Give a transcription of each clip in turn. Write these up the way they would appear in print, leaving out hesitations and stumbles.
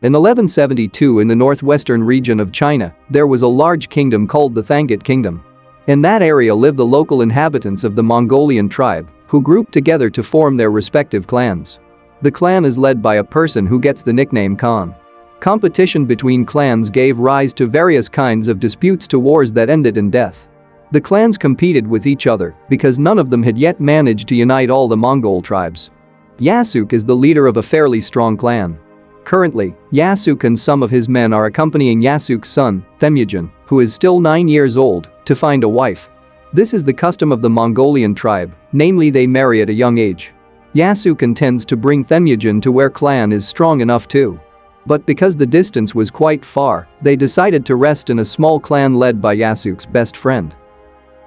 In 1172 in the northwestern region of China, there was a large kingdom called the Thangit Kingdom. In that area lived the local inhabitants of the Mongolian tribe, who grouped together to form their respective clans. The clan is led by a person who gets the nickname Khan. Competition between clans gave rise to various kinds of disputes to wars that ended in death. The clans competed with each other because none of them had yet managed to unite all the Mongol tribes. Yasuk is the leader of a fairly strong clan. Currently, Yasuk and some of his men are accompanying Yasuk's son, Temujin, who is still 9 years old, to find a wife. This is the custom of the Mongolian tribe, namely they marry at a young age. Yasuk intends to bring Temujin to where clan is strong enough too. But because the distance was quite far, they decided to rest in a small clan led by Yasuk's best friend.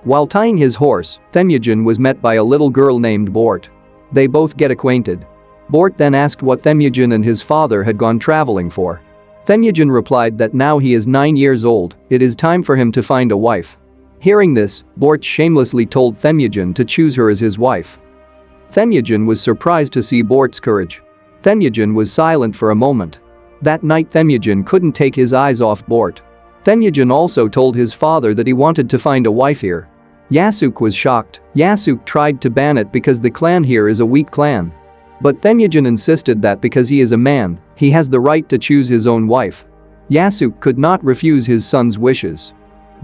While tying his horse, Temujin was met by a little girl named Bort. They both get acquainted. Bort then asked what Temujin and his father had gone traveling for. Temujin replied that now he is 9 years old, it is time for him to find a wife. Hearing this, Bort shamelessly told Temujin to choose her as his wife. Temujin was surprised to see Bort's courage. Temujin was silent for a moment. That night Temujin couldn't take his eyes off Bort. Temujin also told his father that he wanted to find a wife here. Yasuk was shocked. Yasuk tried to ban it because the clan here is a weak clan. But Temujin insisted that because he is a man, he has the right to choose his own wife. Yasuk could not refuse his son's wishes.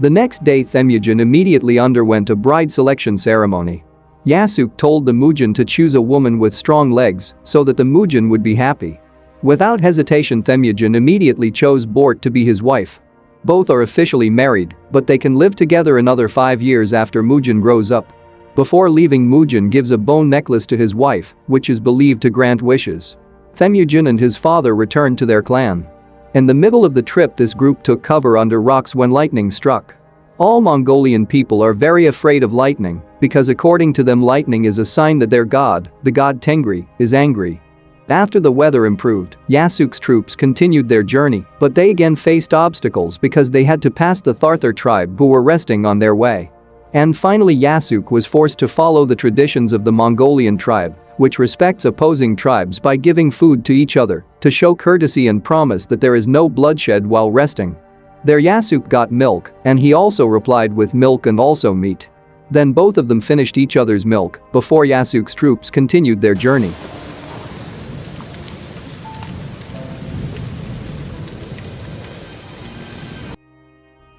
The next day Temujin immediately underwent a bride selection ceremony. Yasuk told the Mujin to choose a woman with strong legs so that the Mujin would be happy. Without hesitation Temujin immediately chose Bort to be his wife. Both are officially married, but they can live together another 5 years after Mujin grows up. Before leaving, Mujin gives a bone necklace to his wife, which is believed to grant wishes. Temujin and his father returned to their clan. In the middle of the trip this group took cover under rocks when lightning struck. All Mongolian people are very afraid of lightning because according to them lightning is a sign that their god, the god Tengri, is angry. After the weather improved, Yasuk's troops continued their journey, but they again faced obstacles because they had to pass the Tharthar tribe who were resting on their way. And finally Yasuk was forced to follow the traditions of the Mongolian tribe, which respects opposing tribes by giving food to each other to show courtesy and promise that there is no bloodshed while resting. There Yasuk got milk, and he also replied with milk and also meat. Then both of them finished each other's milk before Yasuk's troops continued their journey.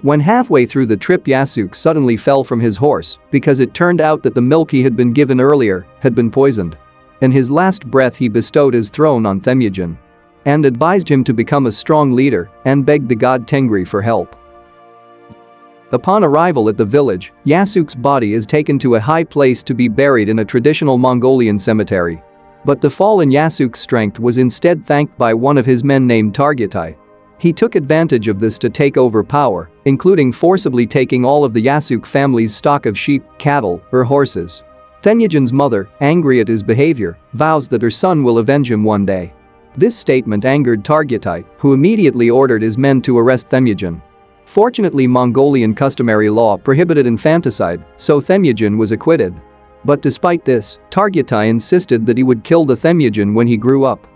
When halfway through the trip Yasuk suddenly fell from his horse because it turned out that the milk he had been given earlier had been poisoned. In his last breath he bestowed his throne on Temujin and advised him to become a strong leader and begged the god Tengri for help. Upon arrival at the village, Yasuk's body is taken to a high place to be buried in a traditional Mongolian cemetery. But the fall in Yasuk's strength was instead thanked by one of his men named Targetai. He took advantage of this to take over power, including forcibly taking all of the Yasuk family's stock of sheep, cattle, or horses. Temujin's mother, angry at his behavior, vows that her son will avenge him one day. This statement angered Targetai, who immediately ordered his men to arrest Temujin. Fortunately, Mongolian customary law prohibited infanticide, so Temujin was acquitted. But despite this, Targetai insisted that he would kill the Temujin when he grew up.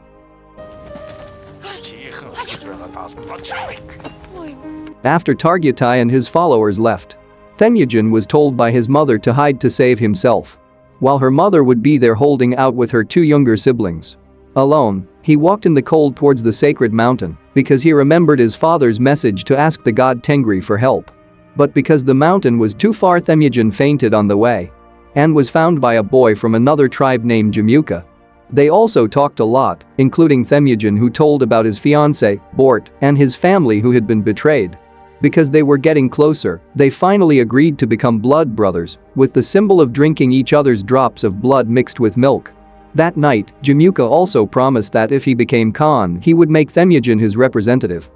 After Targetai and his followers left, Temujin was told by his mother to hide to save himself. While her mother would be there holding out with her 2 younger siblings. Alone, he walked in the cold towards the sacred mountain because he remembered his father's message to ask the god Tengri for help. But because the mountain was too far Temujin fainted on the way and was found by a boy from another tribe named Jamuka. They also talked a lot, including Temujin who told about his fiancée, Bort, and his family who had been betrayed. Because they were getting closer, they finally agreed to become blood brothers, with the symbol of drinking each other's drops of blood mixed with milk. That night, Jamuka also promised that if he became Khan, he would make Temujin his representative.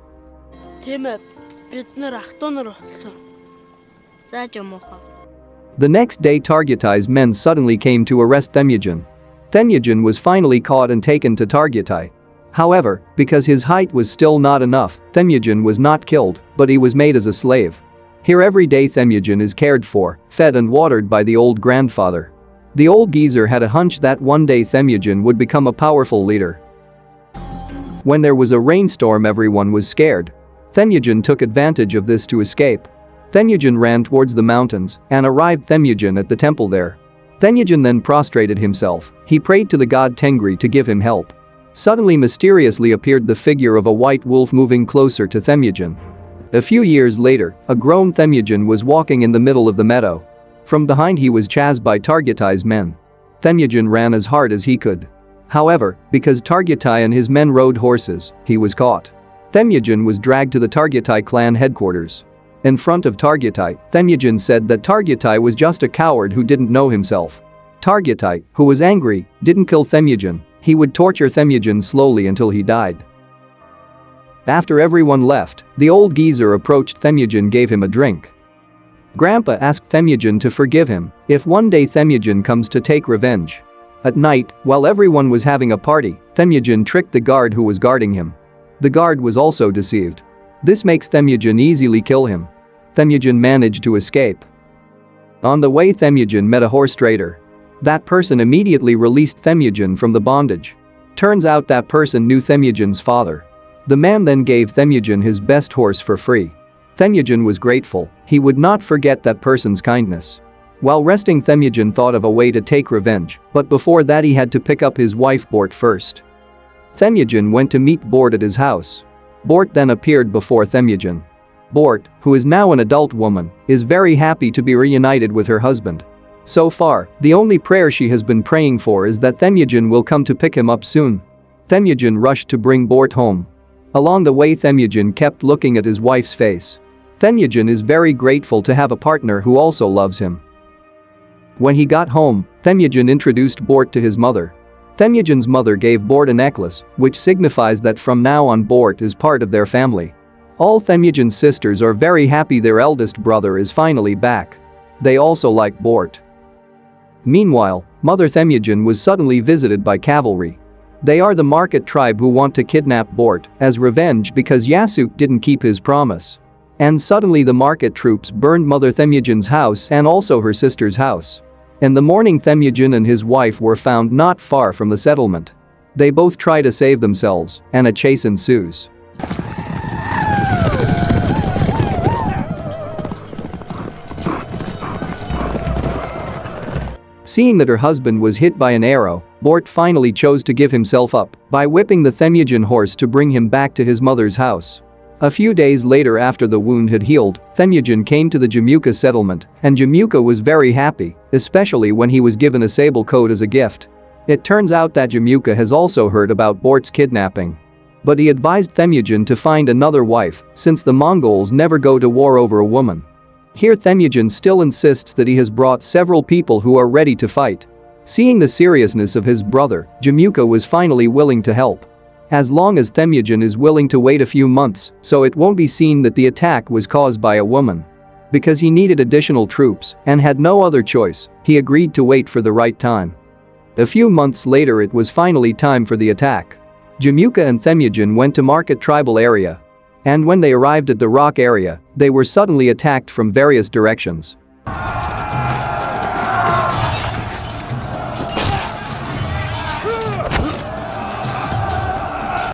The next day Targetai's men suddenly came to arrest Temujin. Temujin was finally caught and taken to Targetai. However, because his height was still not enough, Temujin was not killed, but he was made as a slave. Here every day Temujin is cared for, fed and watered by the old grandfather. The old geezer had a hunch that one day Temujin would become a powerful leader. When there was a rainstorm, everyone was scared. Temujin took advantage of this to escape. Temujin ran towards the mountains and arrived Temujin at the temple there. Temujin then prostrated himself. He prayed to the god Tengri to give him help. Suddenly mysteriously appeared the figure of a white wolf moving closer to Temujin. A few years later, a grown Temujin was walking in the middle of the meadow. From behind he was chased by Targutai's men. Temujin ran as hard as he could. However, because Targutai and his men rode horses, he was caught. Temujin was dragged to the Targutai clan headquarters. In front of Targutai, Temujin said that Targutai was just a coward who didn't know himself. Targutai, who was angry, didn't kill Temujin. He would torture Temujin slowly until he died. After everyone left, the old geezer approached Temujin, gave him a drink. Grandpa asked Temujin to forgive him if one day Temujin comes to take revenge. At night, while everyone was having a party, Temujin tricked the guard who was guarding him. The guard was also deceived. This makes Temujin easily kill him. Temujin managed to escape. On the way, Temujin met a horse trader. That person immediately released Temujin from the bondage. Turns out that person knew Temujin's father. The man then gave Temujin his best horse for free. Temujin was grateful. He would not forget that person's kindness. While resting, Temujin thought of a way to take revenge, but before that he had to pick up his wife Bort first. Temujin went to meet Bort at his house. Bort then appeared before Temujin. Bort, who is now an adult woman, is very happy to be reunited with her husband. So far, the only prayer she has been praying for is that Temujin will come to pick him up soon. Temujin rushed to bring Bort home. Along the way, Temujin kept looking at his wife's face. Temujin is very grateful to have a partner who also loves him. When he got home, Temujin introduced Bort to his mother. Temujin's mother gave Bort a necklace, which signifies that from now on Bort is part of their family. All Temujin's sisters are very happy their eldest brother is finally back. They also like Bort. Meanwhile, Mother Temujin was suddenly visited by cavalry. They are the market tribe who want to kidnap Bort as revenge because Yasuk didn't keep his promise. And suddenly the market troops burned Mother Temujin's house and also her sister's house. In the morning, Temujin and his wife were found not far from the settlement. They both try to save themselves, and a chase ensues. Seeing that her husband was hit by an arrow, Bort finally chose to give himself up by whipping the Temujin horse to bring him back to his mother's house. A few days later, after the wound had healed, Temujin came to the Jamuka settlement, and Jamuka was very happy, especially when he was given a sable coat as a gift. It turns out that Jamuka has also heard about Bort's kidnapping. But he advised Temujin to find another wife, since the Mongols never go to war over a woman. Here Temujin still insists that he has brought several people who are ready to fight. Seeing the seriousness of his brother, Jamuka was finally willing to help. As long as Temujin is willing to wait a few months, so it won't be seen that the attack was caused by a woman. Because he needed additional troops and had no other choice, he agreed to wait for the right time. A few months later, it was finally time for the attack. Jamuka and Temujin went to Market Tribal area. And when they arrived at the rock area, they were suddenly attacked from various directions.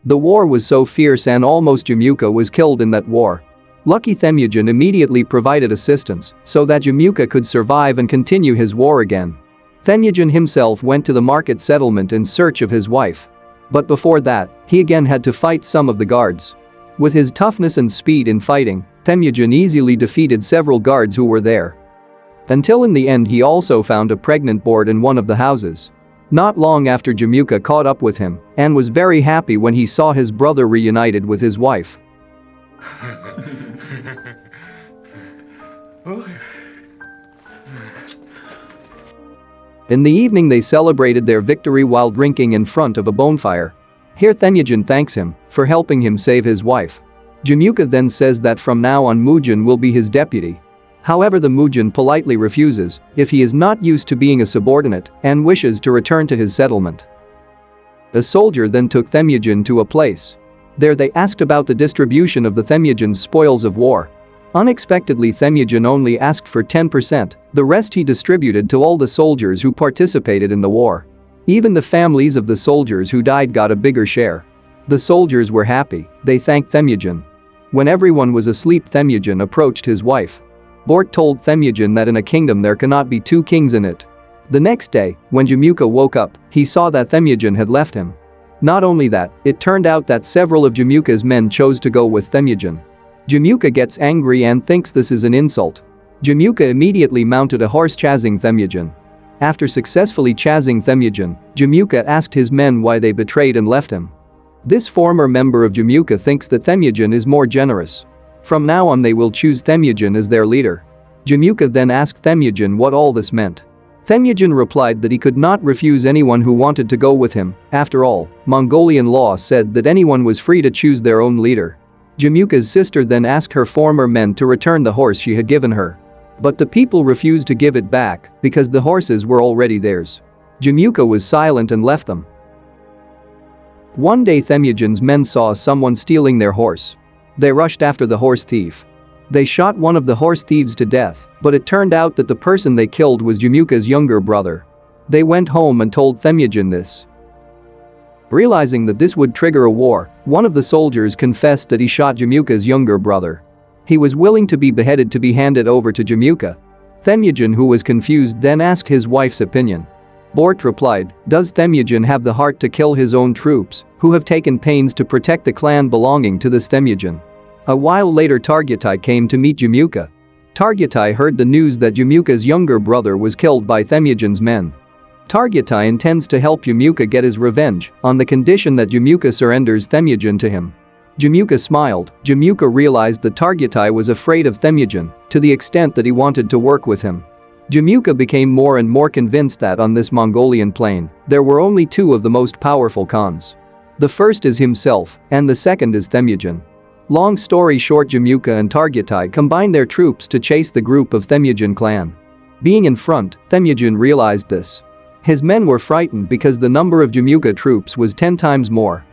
The war was so fierce and almost Jamuka was killed in that war. Lucky Temujin immediately provided assistance so that Jamuka could survive and continue his war again. Temujin himself went to the market settlement in search of his wife. But before that, he again had to fight some of the guards. With his toughness and speed in fighting, Temujin easily defeated several guards who were there. Until in the end he also found a pregnant Bort in one of the houses. Not long after, Jamuka caught up with him and was very happy when he saw his brother reunited with his wife. In the evening they celebrated their victory while drinking in front of a bonfire. Here Temujin thanks him for helping him save his wife. Jamuka then says that from now on Mujin will be his deputy. However, the Mujin politely refuses if he is not used to being a subordinate and wishes to return to his settlement. The soldier then took Temujin to a place. There they asked about the distribution of the Temujin's spoils of war. Unexpectedly, Temujin only asked for 10%, the rest he distributed to all the soldiers who participated in the war. Even the families of the soldiers who died got a bigger share. The soldiers were happy, they thanked Temujin. When everyone was asleep, Temujin approached his wife. Bort told Temujin that in a kingdom there cannot be two kings in it. The next day, when Jamuka woke up, he saw that Temujin had left him. Not only that, it turned out that several of Jamuka's men chose to go with Temujin. Jamuka gets angry and thinks this is an insult. Jamuka immediately mounted a horse chasing Temujin. After successfully chasing Temujin, Jamuka asked his men why they betrayed and left him. This former member of Jamuka thinks that Temujin is more generous. From now on they will choose Temujin as their leader. Jamuka then asked Temujin what all this meant. Temujin replied that he could not refuse anyone who wanted to go with him. After all, Mongolian law said that anyone was free to choose their own leader. Jamuka's sister then asked her former men to return the horse she had given her. But the people refused to give it back because the horses were already theirs. Jamuka was silent and left them. One day Temujin's men saw someone stealing their horse. They rushed after the horse thief. They shot one of the horse thieves to death, but it turned out that the person they killed was Jamuka's younger brother. They went home and told Temujin this. Realizing that this would trigger a war, one of the soldiers confessed that he shot Jamuka's younger brother. He was willing to be beheaded to be handed over to Jamuka. Temujin, who was confused, then asked his wife's opinion. Bort replied, "Does Temujin have the heart to kill his own troops, who have taken pains to protect the clan belonging to this Temujin?" A while later Targutai came to meet Jamuka. Targutai heard the news that Jamuka's younger brother was killed by Temujin's men. Targutai intends to help Jamuka get his revenge on the condition that Jamuka surrenders Temujin to him. Jamuka smiled. Jamuka realized that Targutai was afraid of Temujin to the extent that he wanted to work with him. Jamuka became more and more convinced that on this Mongolian plain, there were only two of the most powerful Khans. The first is himself, and the second is Temujin. Long story short, Jamuka and Targutai combined their troops to chase the group of Temujin clan. Being in front, Temujin realized this. His men were frightened because the number of Jamuka troops was 10 times more.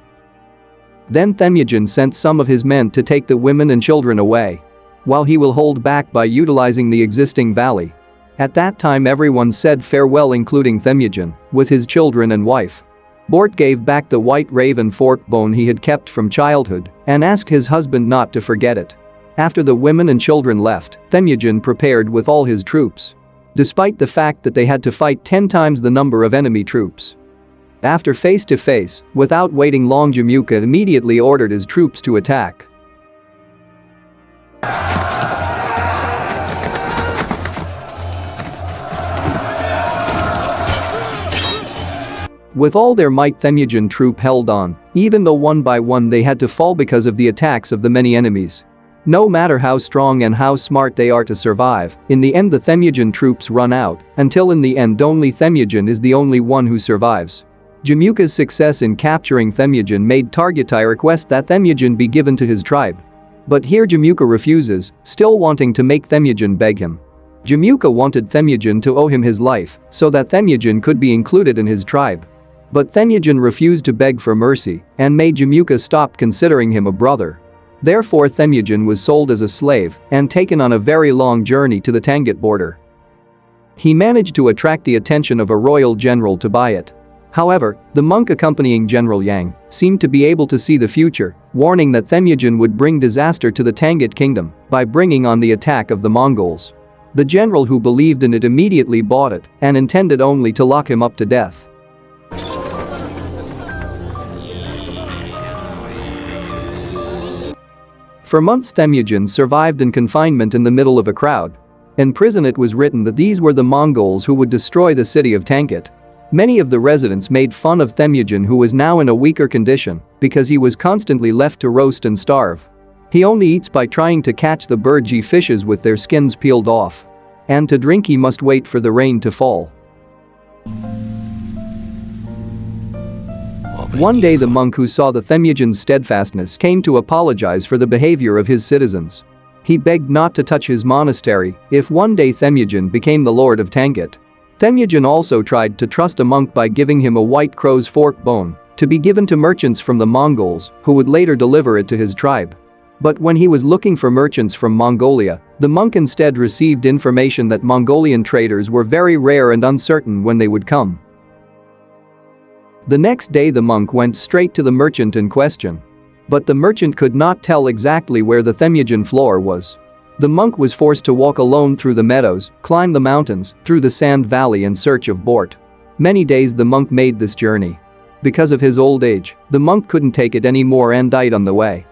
Then Temujin sent some of his men to take the women and children away, while he will hold back by utilizing the existing valley. At that time everyone said farewell, including Temujin, with his children and wife. Bort gave back the white raven fork bone he had kept from childhood and asked his husband not to forget it. After the women and children left, Temujin prepared with all his troops. Despite the fact that they had to fight 10 times the number of enemy troops. After face-to-face, without waiting long, Jamuka immediately ordered his troops to attack. With all their might, Temujin troop held on, even though one by one they had to fall because of the attacks of the many enemies. No matter how strong and how smart they are to survive, in the end the Temujin troops run out, until in the end only Temujin is the only one who survives. Jamuka's success in capturing Temujin made Targutai request that Temujin be given to his tribe. But here Jamuka refuses, still wanting to make Temujin beg him. Jamuka wanted Temujin to owe him his life so that Temujin could be included in his tribe. But Temujin refused to beg for mercy and made Jamuka stop considering him a brother. Therefore Temujin was sold as a slave and taken on a very long journey to the Tangut border. He managed to attract the attention of a royal general to buy it. However, the monk accompanying General Yang seemed to be able to see the future, warning that Temujin would bring disaster to the Tangut kingdom by bringing on the attack of the Mongols. The general, who believed in it, immediately bought it and intended only to lock him up to death. For months Temujin survived in confinement in the middle of a crowd. In prison it was written that these were the Mongols who would destroy the city of Tangut. Many of the residents made fun of Temujin, who was now in a weaker condition because he was constantly left to roast and starve. He only eats by trying to catch the birdgie fishes with their skins peeled off. And to drink he must wait for the rain to fall. One day the monk who saw the Temujin's steadfastness came to apologize for the behavior of his citizens. He begged not to touch his monastery if one day Temujin became the lord of Tangut. Temujin also tried to trust a monk by giving him a white crow's fork bone to be given to merchants from the Mongols who would later deliver it to his tribe. But when he was looking for merchants from Mongolia, the monk instead received information that Mongolian traders were very rare and uncertain when they would come. The next day the monk went straight to the merchant in question. But the merchant could not tell exactly where the Temujin floor was. The monk was forced to walk alone through the meadows, climb the mountains, through the sand valley in search of Bort. Many days the monk made this journey. Because of his old age, the monk couldn't take it anymore and died on the way.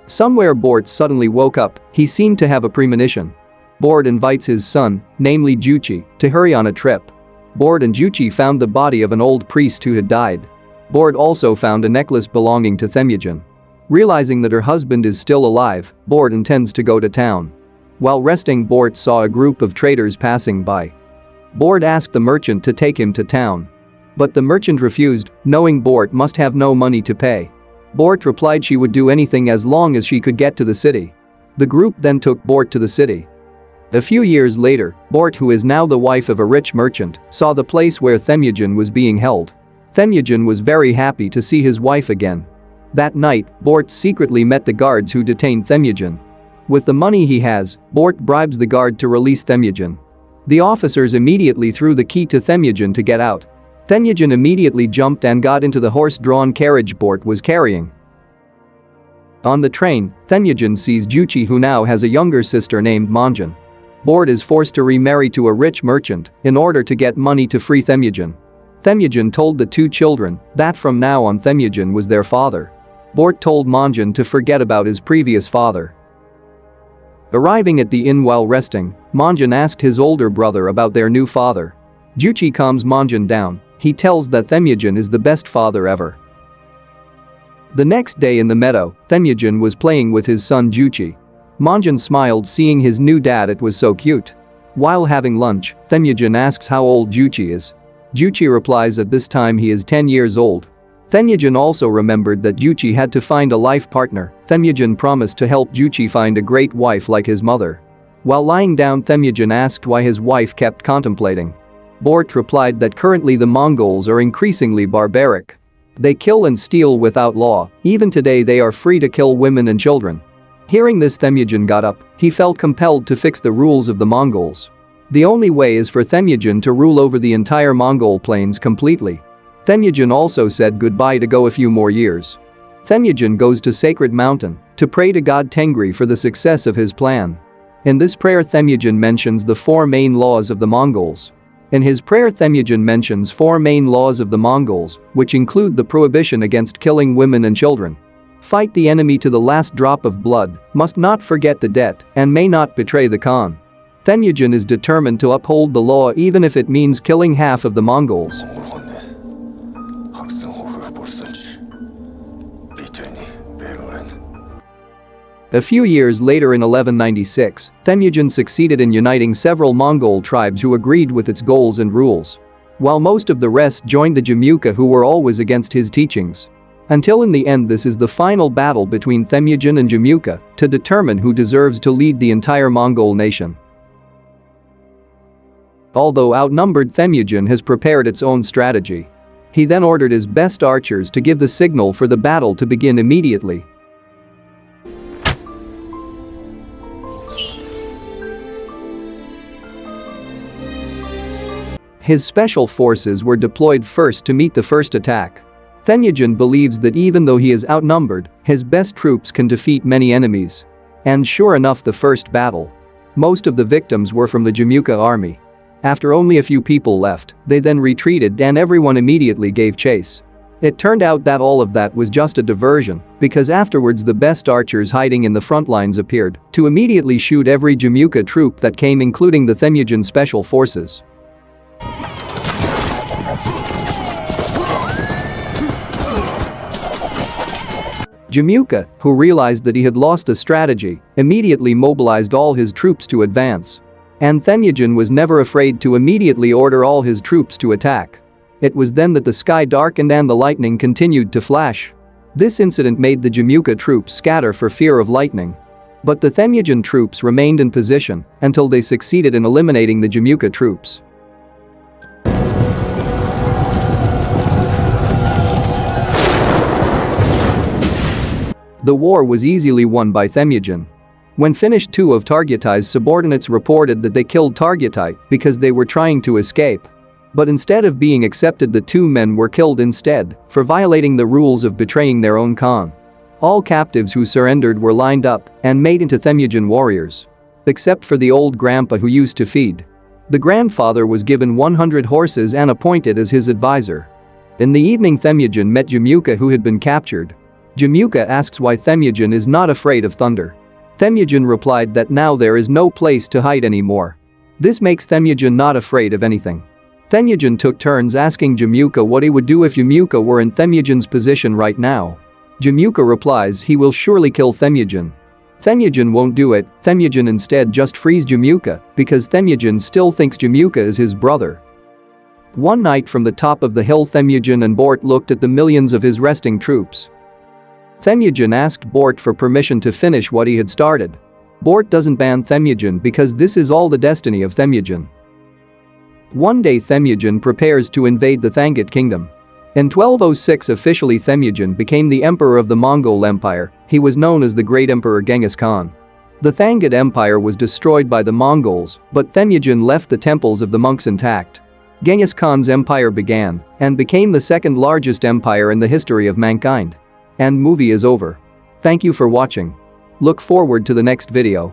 Somewhere Bort suddenly woke up. He seemed to have a premonition. Bort invites his son, namely Juchi, to hurry on a trip. Bort and Juchi found the body of an old priest who had died. Bort also found a necklace belonging to Temujin. Realizing that her husband is still alive, Bort intends to go to town. While resting, Bort saw a group of traders passing by. Bort asked the merchant to take him to town. But the merchant refused, knowing Bort must have no money to pay. Bort replied she would do anything as long as she could get to the city. The group then took Bort to the city. A few years later, Bort, who is now the wife of a rich merchant, saw the place where Temujin was being held. Temujin was very happy to see his wife again. That night, Bort secretly met the guards who detained Temujin. With the money he has, Bort bribes the guard to release Temujin. The officers immediately threw the key to Temujin to get out. Temujin immediately jumped and got into the horse-drawn carriage Bort was carrying. On the train, Temujin sees Juchi, who now has a younger sister named Monjin. Bort is forced to remarry to a rich merchant in order to get money to free Temujin. Temujin told the two children that from now on Temujin was their father. Bort told Monjin to forget about his previous father. Arriving at the inn while resting, Monjin asked his older brother about their new father. Juchi calms Monjin down. He tells that Temujin is the best father ever. The next day in the meadow, Temujin was playing with his son Juchi. Monjin smiled seeing his new dad, it was so cute. While having lunch, Temujin asks how old Juchi is. Juchi replies at this time he is 10 years old. Temujin also remembered that Juchi had to find a life partner. Temujin promised to help Juchi find a great wife like his mother. While lying down, Temujin asked why his wife kept contemplating. Bort replied that currently the Mongols are increasingly barbaric. They kill and steal without law. Even today they are free to kill women and children. Hearing this, Temujin got up. He felt compelled to fix the rules of the Mongols. The only way is for Temujin to rule over the entire Mongol plains completely. Temujin also said goodbye to go a few more years. Temujin goes to Sacred Mountain to pray to God Tengri for the success of his plan. In this prayer, Temujin mentions the four main laws of the Mongols. In his prayer, Temujin mentions four main laws of the Mongols, which include the prohibition against killing women and children. Fight the enemy to the last drop of blood, must not forget the debt, and may not betray the Khan. Temujin is determined to uphold the law even if it means killing half of the Mongols. A few years later in 1196, Temujin succeeded in uniting several Mongol tribes who agreed with its goals and rules. While most of the rest joined the Jamuka, who were always against his teachings. Until in the end, this is the final battle between Temujin and Jamuka to determine who deserves to lead the entire Mongol nation. Although outnumbered, Temujin has prepared its own strategy. He then ordered his best archers to give the signal for the battle to begin immediately. His special forces were deployed first to meet the first attack. Temujin believes that even though he is outnumbered, his best troops can defeat many enemies. And sure enough, the first battle. Most of the victims were from the Jamuka army. After only a few people left, they then retreated and everyone immediately gave chase. It turned out that all of that was just a diversion, because afterwards the best archers hiding in the front lines appeared to immediately shoot every Jamuka troop that came, including the Temujin special forces. Jamuka, who realized that he had lost the strategy, immediately mobilized all his troops to advance. And Temujin was never afraid to immediately order all his troops to attack. It was then that the sky darkened and the lightning continued to flash. This incident made the Jamuka troops scatter for fear of lightning. But the Temujin troops remained in position until they succeeded in eliminating the Jamuka troops. The war was easily won by Temujin. When finished, two of Targutai's subordinates reported that they killed Targutai because they were trying to escape. But instead of being accepted, the two men were killed instead for violating the rules of betraying their own Khan. All captives who surrendered were lined up and made into Temujin warriors. Except for the old grandpa who used to feed. The grandfather was given 100 horses and appointed as his advisor. In the evening, Temujin met Jamuka, who had been captured. Jamuka asks why Temujin is not afraid of thunder. Temujin replied that now there is no place to hide anymore. This makes Temujin not afraid of anything. Temujin took turns asking Jamuka what he would do if Jamuka were in Temujin's position right now. Jamuka replies he will surely kill Temujin. Temujin won't do it. Temujin instead just frees Jamuka because Temujin still thinks Jamuka is his brother. One night from the top of the hill, Temujin and Bort looked at the millions of his resting troops. Temujin asked Bort for permission to finish what he had started. Bort doesn't ban Temujin because this is all the destiny of Temujin. One day Temujin prepares to invade the Thangit kingdom. In 1206 officially Temujin became the emperor of the Mongol Empire. He was known as the Great Emperor Genghis Khan. The Thangit Empire was destroyed by the Mongols, but Temujin left the temples of the monks intact. Genghis Khan's empire began and became the second largest empire in the history of mankind. And movie is over. Thank you for watching. Look forward to the next video.